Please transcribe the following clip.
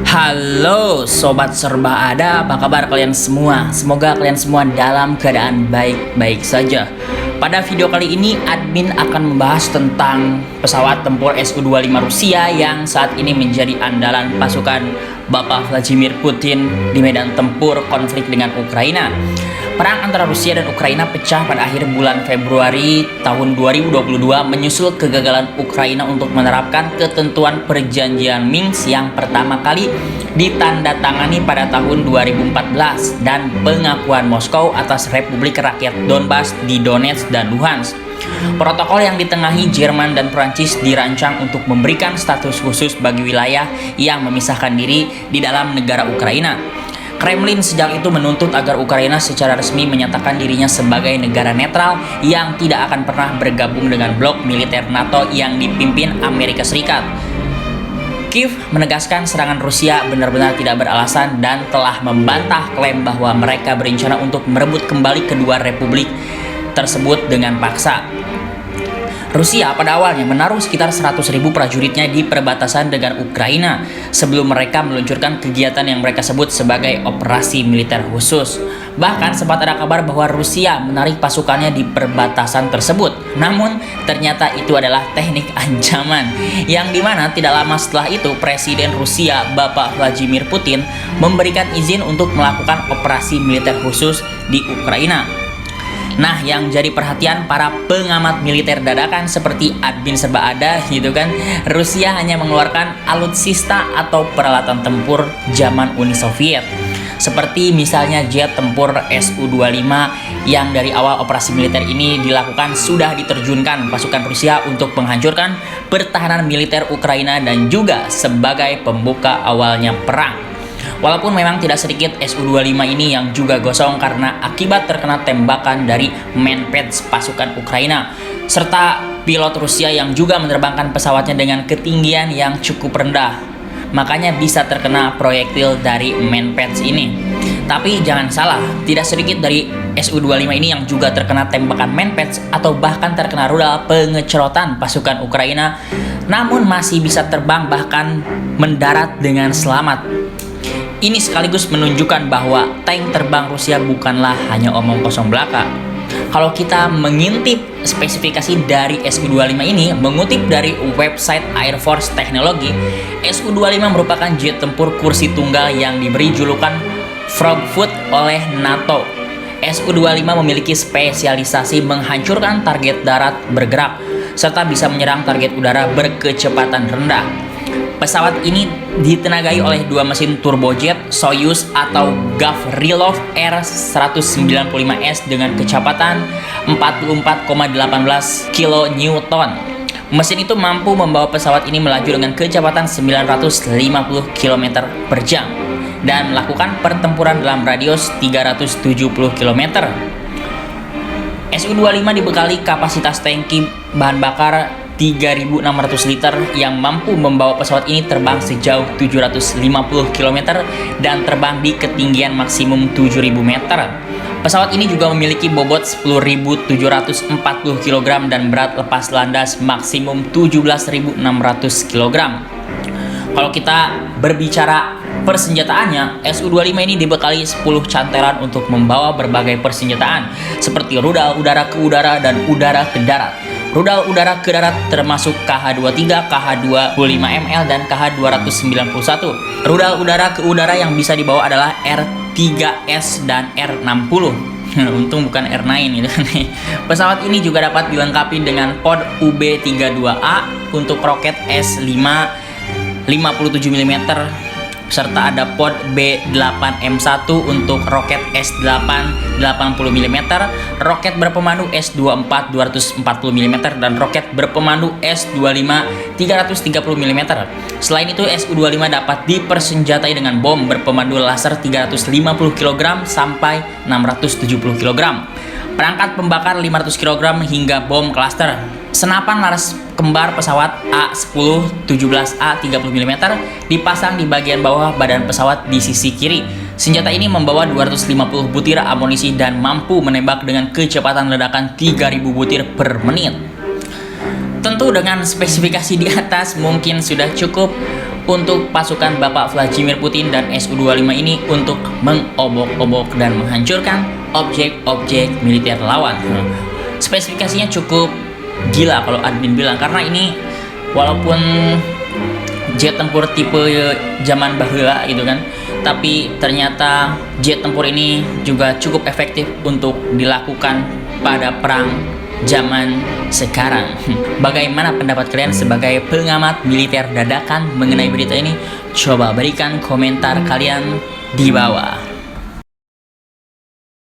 Halo Sobat Serba Ada, apa kabar kalian semua? Semoga kalian semua dalam keadaan baik-baik saja. Pada video kali ini, admin akan membahas tentang pesawat tempur Su-25 Rusia yang saat ini menjadi andalan pasukan Bapak Vladimir Putin di medan tempur konflik dengan Ukraina. Perang antara Rusia dan Ukraina pecah pada akhir bulan Februari tahun 2022 menyusul kegagalan Ukraina untuk menerapkan ketentuan perjanjian Minsk yang pertama kali ditandatangani pada tahun 2014 dan pengakuan Moskow atas Republik Rakyat Donbas di Donetsk dan Luhansk. Protokol yang ditengahi Jerman dan Prancis dirancang untuk memberikan status khusus bagi wilayah yang memisahkan diri di dalam negara Ukraina. Kremlin sejak itu menuntut agar Ukraina secara resmi menyatakan dirinya sebagai negara netral yang tidak akan pernah bergabung dengan blok militer NATO yang dipimpin Amerika Serikat. Kiev menegaskan serangan Rusia benar-benar tidak beralasan dan telah membantah klaim bahwa mereka berencana untuk merebut kembali kedua republik tersebut dengan paksa. Rusia pada awalnya menaruh sekitar 100.000 prajuritnya di perbatasan dengan Ukraina sebelum mereka meluncurkan kegiatan yang mereka sebut sebagai operasi militer khusus. Bahkan sempat ada kabar bahwa Rusia menarik pasukannya di perbatasan tersebut. Namun ternyata itu adalah teknik ancaman, yang dimana tidak lama setelah itu Presiden Rusia Bapak Vladimir Putin memberikan izin untuk melakukan operasi militer khusus di Ukraina. Nah, yang jadi perhatian para pengamat militer dadakan seperti admin Serba Ada gitu kan, Rusia hanya mengeluarkan alutsista atau peralatan tempur zaman Uni Soviet. Seperti misalnya jet tempur Su-25 yang dari awal operasi militer ini dilakukan sudah diterjunkan pasukan Rusia untuk menghancurkan pertahanan militer Ukraina dan juga sebagai pembuka awalnya perang. Walaupun memang tidak sedikit Su-25 ini yang juga gosong karena akibat terkena tembakan dari manpads pasukan Ukraina, serta pilot Rusia yang juga menerbangkan pesawatnya dengan ketinggian yang cukup rendah, makanya bisa terkena proyektil dari manpads ini. Tapi jangan salah, tidak sedikit dari Su-25 ini yang juga terkena tembakan manpads atau bahkan terkena rudal pengecerotan pasukan Ukraina, namun masih bisa terbang bahkan mendarat dengan selamat. Ini sekaligus menunjukkan bahwa tank terbang Rusia bukanlah hanya omong kosong belaka. Kalau kita mengintip spesifikasi dari Su-25 ini, mengutip dari website Air Force Technology, Su-25 merupakan jet tempur kursi tunggal yang diberi julukan Frogfoot oleh NATO. Su-25 memiliki spesialisasi menghancurkan target darat bergerak, serta bisa menyerang target udara berkecepatan rendah. Pesawat ini ditenagai oleh dua mesin turbojet Soyuz atau Gavrilov R-195S dengan kecepatan 44,18 kN. Mesin itu mampu membawa pesawat ini melaju dengan kecepatan 950 km per jam dan melakukan pertempuran dalam radius 370 km. Su-25 dibekali kapasitas tangki bahan bakar 3.600 liter yang mampu membawa pesawat ini terbang sejauh 750 km dan terbang di ketinggian maksimum 7.000 meter. Pesawat ini juga memiliki bobot 10.740 kg dan berat lepas landas maksimum 17.600 kg. Kalau kita berbicara persenjataannya, Su-25 ini dibekali 10 cantelan untuk membawa berbagai persenjataan seperti rudal udara ke udara dan udara ke darat. Rudal udara ke darat termasuk KH-23, KH-25ML, dan KH-291. Rudal udara ke udara yang bisa dibawa adalah R-3S dan R-60. Untung bukan R9 itu. Pesawat ini juga dapat dilengkapi dengan pod UB-32A untuk roket S-5 57 mm, serta ada pod B-8M1 untuk roket S-8 80 mm, roket berpemandu S-24 240 mm, dan roket berpemandu S-25 330 mm. Selain itu, Su-25 dapat dipersenjatai dengan bom berpemandu laser 350 kg sampai 670 kg, perangkat pembakar 500 kg hingga bom klaster. Senapan laras kembar pesawat A-10-17A 30 mm dipasang di bagian bawah badan pesawat di sisi kiri. Senjata ini membawa 250 butir amunisi dan mampu menembak dengan kecepatan ledakan 3000 butir per menit. Tentu dengan spesifikasi di atas mungkin sudah cukup untuk pasukan Bapak Vladimir Putin dan Su-25 ini untuk mengobok-obok dan menghancurkan objek-objek militer lawan. Spesifikasinya cukup gila kalau admin bilang, karena ini walaupun jet tempur tipe zaman bahula gitu kan, tapi ternyata jet tempur ini juga cukup efektif untuk dilakukan pada perang zaman sekarang. Bagaimana pendapat kalian sebagai pengamat militer dadakan mengenai berita ini? Coba berikan komentar kalian di bawah.